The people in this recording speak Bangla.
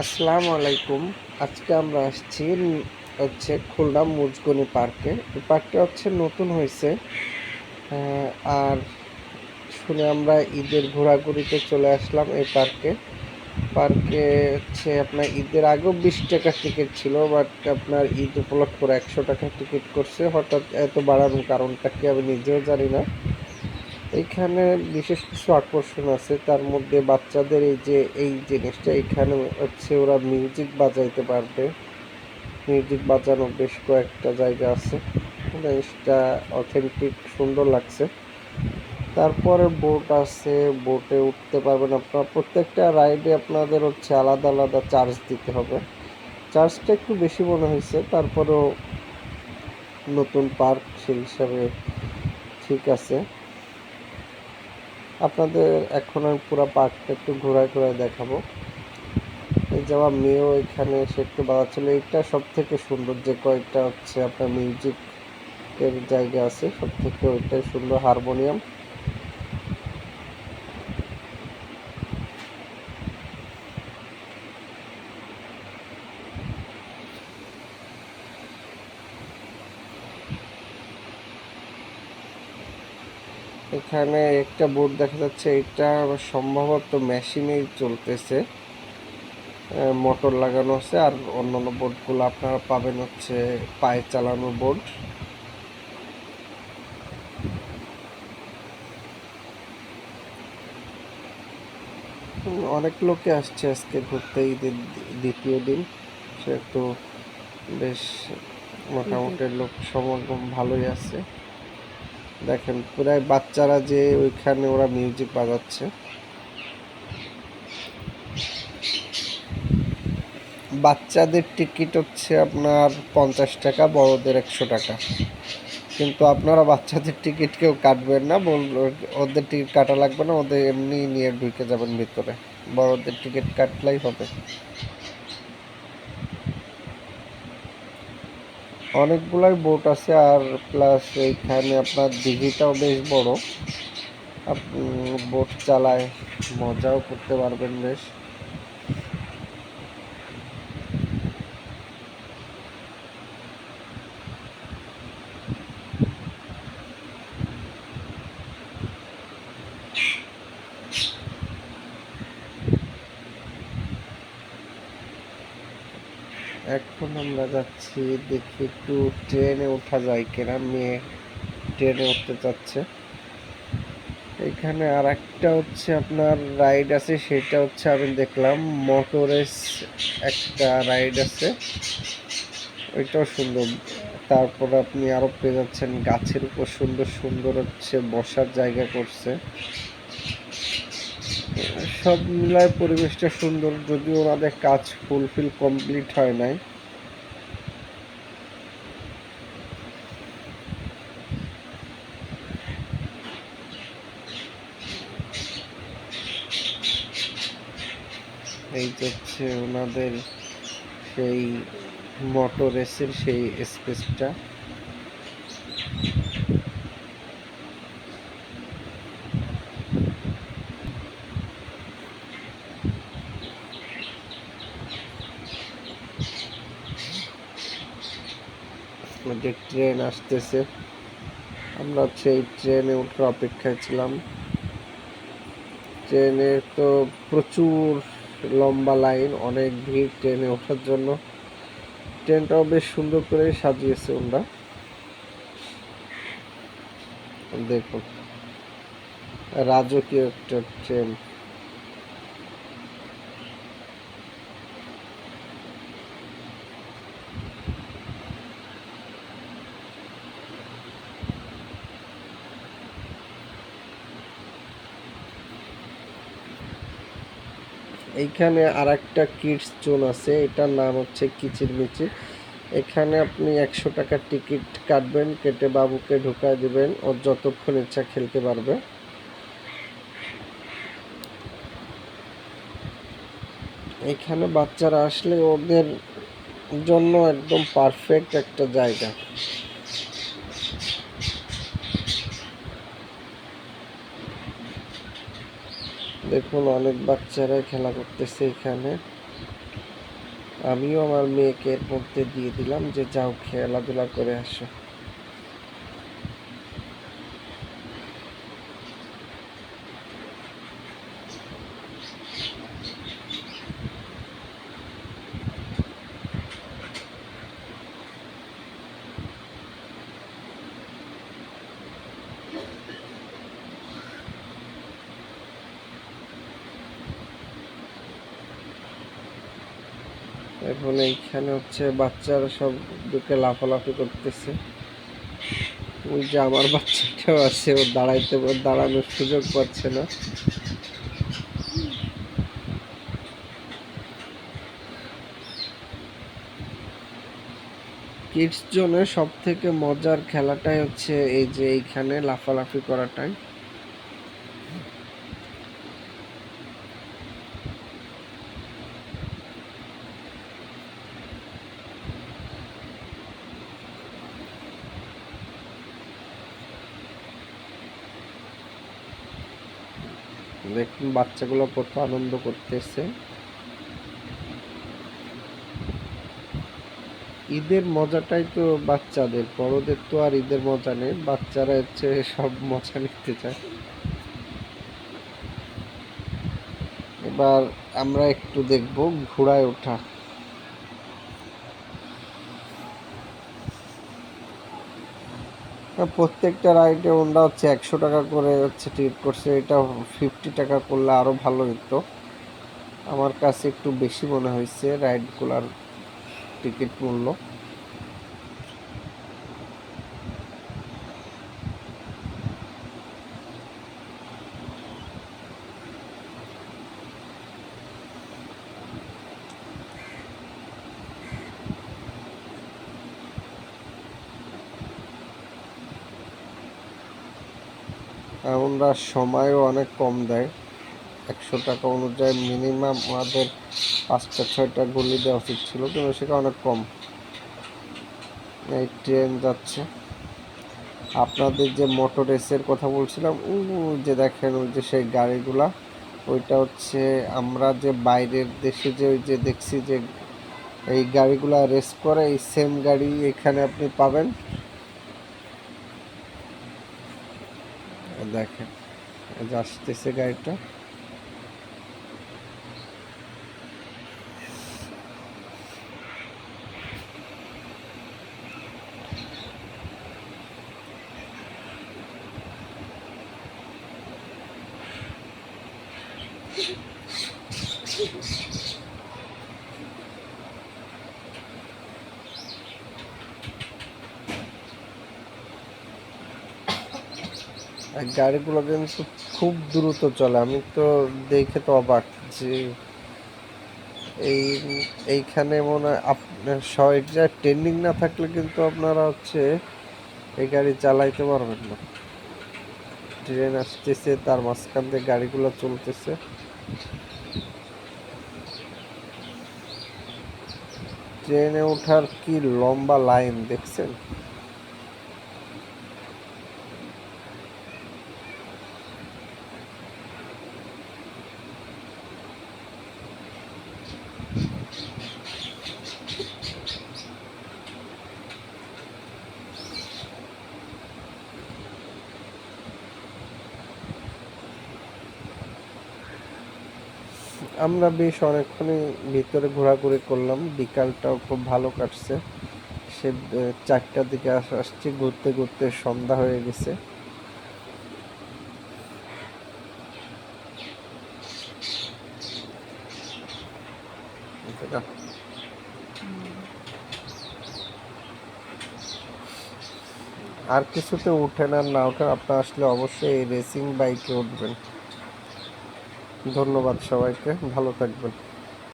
আসসালামু আলাইকুম। আজকে আমরা আসছি হচ্ছে খুলনা মুজগনি পার্কে। এই পার্কটা হচ্ছে নতুন হয়েছে। আর শুনে আমরা ঈদের ঘোরাঘুরিতে চলে আসলাম এই পার্কে। পার্কে হচ্ছে আপনার ঈদের আগেও 20 টাকা টিকিট ছিল, বাট আপনার ঈদ উপলক্ষ করে 100 টাকা টিকিট করছে। হঠাৎ এত বাড়ানোর কারণটা কি আমি নিজেও জানি না। এইখানে বিশেষ কিছু আকর্ষণ আছে, তার মধ্যে বাচ্চাদের এই জিনিসটা এখানে হচ্ছে ওরা মিউজিক বাজাইতে পারবে। মিউজিক বাজানোর বেশ কয়েকটা জায়গা আছে, জিনিসটা অথেন্টিক সুন্দর লাগছে। তারপরে বোট আছে, বোটে উঠতে পারবেন আপনারা। প্রত্যেকটা রাইডে আপনাদের হচ্ছে আলাদা আলাদা চার্জ দিতে হবে। চার্জটা একটু বেশি মনে হয়েছে, তারপরেও নতুন পার্ক সেই হিসাবে ঠিক আছে। আপনাদের এখন আমি পুরো পার্কটা একটু ঘোরায় ঘোরায় দেখাবো। এই যে আমার মেয়েও এখানে এসে একটু বাজাচ্ছিল। এইটা সব থেকে সুন্দর, যে কয়েকটা হচ্ছে আপনার মিউজিকের জায়গা আছে সব থেকে ওইটাই সুন্দর, হারমোনিয়াম। এখানে একটা বোর্ড দেখা যাচ্ছে, এটা সম্ভবত মেশিনেই চলতেছে, মোটর লাগানো আছে। আর অন্যান্য বোর্ডগুলো আপনারা পাবেন হচ্ছে পায়ে চালানো বোর্ড। অনেক লোকে আসছে আজকে ঘুরতে, ঈদের দ্বিতীয় দিন, সেহেতু বেশ মোটামুটি লোক সমাগম ভালোই আছে। দেখেন প্রায় বাচ্চারা যে ওইখানে ওরা মিউজিক বাজাচ্ছে। বাচ্চাদের টিকিট হচ্ছে আপনার 50 টাকা, বড়দের 100 টাকা। কিন্তু আপনারা বাচ্চাদের টিকিট কেউ কাটবেন না, ওদের টিকিট কাটা লাগবে না, ওদের এমনি নিয়ে ঢুকে যাবেন ভিতরে। বড়দের টিকিট কাটলেই হবে। অনেকগুলাই বোট আছে, আর প্লাস এইখানে আপনার দিঘিটাও বেশ বড়। আপনি বোট চালায় মজাও করতে পারবেন বেশ। এখন আমরা যাচ্ছি, দেখি একটু ট্রেনে ওঠা যায় কিনা। মেয়ে ট্রেনে উঠতে চাচ্ছে। এখানে আর একটা হচ্ছে আপনার রাইড আছে, সেটা হচ্ছে আমি দেখলাম মোটরেস একটা রাইড আছে, ওইটাও সুন্দর। তারপর আপনি আরো পেয়ে যাচ্ছেন গাছের উপর সুন্দর সুন্দর হচ্ছে বসার জায়গা করছে। সব মিলায় পরিবেশটা সুন্দর, যদিও ওনাদের কাজ ফুলফিল কমপ্লিট হয় নাই। এই যে হচ্ছে ওনাদের সেই মোটরেসের সেই স্পেসটা। যে ট্রেন আসতেছে, আমরা হচ্ছে এই ট্রেনে ওঠার অপেক্ষায় ছিলাম। ট্রেনে তো প্রচুর লম্বা লাইন, অনেক ভিড় ট্রেনে ওঠার জন্য। ট্রেনটাও বেশ সুন্দর করে সাজিয়েছে ওরা। দেখুন, রাজকীয় একটা ট্রেন। এইখানে আর একটা কিডস জোন আছে, এটার নাম হচ্ছে কিচিরমিচির। এখানে আপনি 100 টাকার টিকিট কাটবেন, কেটে বাবুকে ঢুকায় দিবেন, ওর যতক্ষণ ইচ্ছা খেলতে পারবে। এখানে বাচ্চারা আসলে ওদের জন্য একদম পারফেক্ট একটা জায়গা। দেখুন অনেক বাচ্চারা খেলা করতেছে এখানে। আমিও আমার মেয়েকে এর মধ্যে দিয়ে দিলাম যে যাও খেলাধুলা করে আসো। এখন এইখানে হচ্ছে বাচ্চারা সব ঢুকে লাফালাফি করতেছে। ওই যে আমার বাচ্চাটাও আছে, ও দাঁড়ানোর সুযোগ পাচ্ছে না। কিডস জোনে সব থেকে মজার খেলাটাই হচ্ছে এই যে এইখানে লাফালাফি করাটাই। দেখুন বাচ্চাগুলো কত আনন্দ করতেছে। ঈদের মজাটাই তো বাচ্চাদের, বড়দের তো আর ঈদের মজা নেই, বাচ্চারা হচ্ছে সব মজা নিতে চায়। এবার আমরা একটু দেখব ঘোড়ায় ওঠা। প্রত্যেকটা রাইডে ওনরা হচ্ছে 100 টাকা করে হচ্ছে টিকিট করছে, এটা 50 টাকা করলে আরো ভালো হতো। আমার কাছে একটু বেশি মনে হয়েছে রাইডগুলার টিকিট মূল্য। ওনরা সময়ও অনেক কম দেয়। 100 টাকা অনুযায়ী মিনিমাম আমাদের 5টা 6টা গুলি দেওয়া উচিত ছিল, কিন্তু সেটা অনেক কম। এই ট্রেন যাচ্ছে। আপনাদের যে মোটর রেসের কথা বলছিলাম, যে দেখেন ওই যে সেই গাড়িগুলা, ওইটা হচ্ছে আমরা যে বাইরের দেশে যে ওই যে দেখছি যে এই গাড়িগুলা রেস করে, এই সেম গাড়ি এখানে আপনি পাবেন। দেখেন আসতেছে গাড়িটা। গাড়িগুলো কিন্তু খুব দ্রুত চলে, আমি তো দেখে তো অবাক যে এই এইখানে মনে হয় আপনার এটা ট্রেন্ডিং না থাকলে কিন্তু আপনারা হচ্ছে এই গাড়ি চালাইতে পারবেন না। ট্রেন আসতেছে, তার মাঝখান দিয়ে গাড়িগুলো চলতেছে। ট্রেনে ওঠার কি লম্বা লাইন দেখছেন? আমরা বেশ অনেকক্ষণই ভিতরে ঘোরাঘুরি করলাম, বিকালটাও খুব ভালো কাটছে। সে 4টার দিকে আসছি, ঘুরতে ঘুরতে সন্ধ্যা হয়ে গেছে। আর কিছুতে উঠেন আর না উঠেন, আপনার আসলে অবশ্যই এই রেসিং বাইকে উঠবেন। ধন্যবাদ সবাইকে, ভালো থাকবেন।